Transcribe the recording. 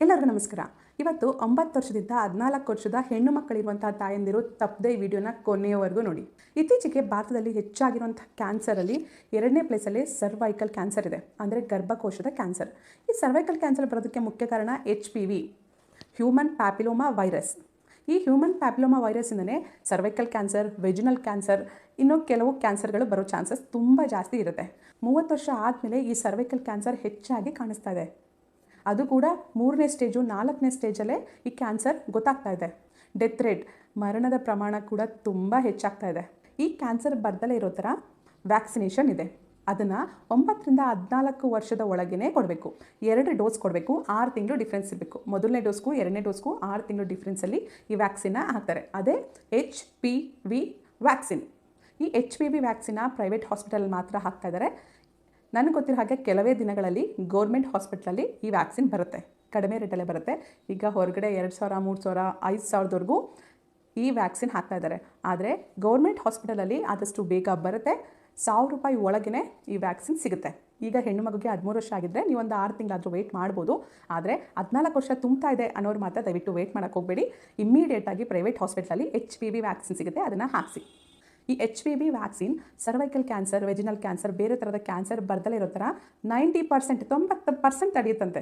ಎಲ್ಲರಿಗೂ ನಮಸ್ಕಾರ. ಇವತ್ತು 9 ವರ್ಷದಿಂದ 14 ವರ್ಷದ ಹೆಣ್ಣು ಮಕ್ಕಳಿರುವಂತಹ ತಾಯಂದಿರು ತಪ್ಪದೆ ಈ ವಿಡಿಯೋನ ಕೊನೆಯವರೆಗೂ ನೋಡಿ. ಇತ್ತೀಚೆಗೆ ಭಾರತದಲ್ಲಿ ಹೆಚ್ಚಾಗಿರುವಂತಹ ಕ್ಯಾನ್ಸರಲ್ಲಿ 2ನೇ ಪ್ಲೇಸಲ್ಲಿ ಸರ್ವೈಕಲ್ ಕ್ಯಾನ್ಸರ್ ಇದೆ, ಅಂದರೆ ಗರ್ಭಕೋಶದ ಕ್ಯಾನ್ಸರ್. ಈ ಸರ್ವೈಕಲ್ ಕ್ಯಾನ್ಸರ್ ಬರೋದಕ್ಕೆ ಮುಖ್ಯ ಕಾರಣ HPV, ಹ್ಯೂಮನ್ ಪ್ಯಾಪಿಲೋಮಾ ವೈರಸ್. ಈ ಹ್ಯೂಮನ್ ಪ್ಯಾಪಿಲೋಮಾ ವೈರಸ್ಸಿಂದನೇ ಸರ್ವೈಕಲ್ ಕ್ಯಾನ್ಸರ್, ವೆಜಿನಲ್ ಕ್ಯಾನ್ಸರ್, ಇನ್ನೂ ಕೆಲವು ಕ್ಯಾನ್ಸರ್ಗಳು ಬರೋ ಚಾನ್ಸಸ್ ತುಂಬ ಜಾಸ್ತಿ ಇರುತ್ತೆ. 30 ವರ್ಷ ಆದಮೇಲೆ ಈ ಸರ್ವೈಕಲ್ ಕ್ಯಾನ್ಸರ್ ಹೆಚ್ಚಾಗಿ ಕಾಣಿಸ್ತಾ ಇದೆ. ಅದು ಕೂಡ 3ನೇ ಸ್ಟೇಜು 4ನೇ ಸ್ಟೇಜಲ್ಲೇ ಈ ಕ್ಯಾನ್ಸರ್ ಗೊತ್ತಾಗ್ತಾ ಇದೆ. ಡೆತ್ ರೇಟ್, ಮರಣದ ಪ್ರಮಾಣ ಕೂಡ ತುಂಬ ಹೆಚ್ಚಾಗ್ತಾ ಇದೆ. ಈ ಕ್ಯಾನ್ಸರ್ ಬರ್ದಲೇ ಇರೋ ಥರ ವ್ಯಾಕ್ಸಿನೇಷನ್ ಇದೆ. ಅದನ್ನು 9ರಿಂದ 14 ವರ್ಷದ ಒಳಗೇ ಕೊಡಬೇಕು. 2 ಡೋಸ್ ಕೊಡಬೇಕು. 6 ತಿಂಗಳು ಡಿಫ್ರೆನ್ಸ್ ಇರಬೇಕು. ಮೊದಲನೇ ಡೋಸ್ಗೂ 2ನೇ ಡೋಸ್ಗೂ 6 ತಿಂಗಳು ಡಿಫ್ರೆನ್ಸಲ್ಲಿ ಈ ವ್ಯಾಕ್ಸಿನ್ನ ಹಾಕ್ತಾರೆ. ಅದೇ HPV ವ್ಯಾಕ್ಸಿನ್. ಈ HPV ವ್ಯಾಕ್ಸಿನ ಪ್ರೈವೇಟ್ ಹಾಸ್ಪಿಟಲ್ ಮಾತ್ರ ಹಾಕ್ತಾ ಇದ್ದಾರೆ. ನನಗೆ ಗೊತ್ತಿರೋ ಹಾಗೆ ಕೆಲವೇ ದಿನಗಳಲ್ಲಿ ಗೌರ್ಮೆಂಟ್ ಹಾಸ್ಪಿಟ್ಲಲ್ಲಿ ಈ ವ್ಯಾಕ್ಸಿನ್ ಬರುತ್ತೆ. ಕಡಿಮೆ ರೇಟಲ್ಲೇ ಬರುತ್ತೆ. ಈಗ ಹೊರಗಡೆ 2,000, 3,000, 5,000ವರೆಗೂ ಈ ವ್ಯಾಕ್ಸಿನ್ ಹಾಕ್ತಾ ಇದ್ದಾರೆ. ಆದರೆ ಗೌರ್ಮೆಂಟ್ ಹಾಸ್ಪಿಟಲಲ್ಲಿ ಆದಷ್ಟು ಬೇಗ ಬರುತ್ತೆ. ₹1,000 ಒಳಗೇ ಈ ವ್ಯಾಕ್ಸಿನ್ ಸಿಗುತ್ತೆ. ಈಗ ಹೆಣ್ಣು ಮಗುಗೆ 13 ವರ್ಷ ಆಗಿದ್ದರೆ ನೀವೊಂದು 6 ತಿಂಗಳಾದರೂ ವೆಯ್ಟ್ ಮಾಡ್ಬೋದು. ಆದರೆ 14 ವರ್ಷ ತುಂಬ್ತಾ ಇದೆ ಅನ್ನೋರು ಮಾತ್ರ ದಯವಿಟ್ಟು ವೆಯ್ಟ್ ಮಾಡೋಕ್ಕೆ ಹೋಗಬೇಡಿ. ಇಮ್ಮಿಡಿಯೇಟಾಗಿ ಪ್ರೈವೇಟ್ ಹಾಸ್ಪಿಟಲಲ್ಲಿ HPV ವ್ಯಾಕ್ಸಿನ್ ಸಿಗುತ್ತೆ, ಅದನ್ನು ಹಾಕಿಸಿ. ಈ HPV vaccine cervical cancer, vaginal cancer, ಬೇರೆ ಥರದ ಕ್ಯಾನ್ಸರ್ ಬರ್ದಲೇ ಇರೋ ಥರ 90% ತಡೆಯುತ್ತಂತೆ.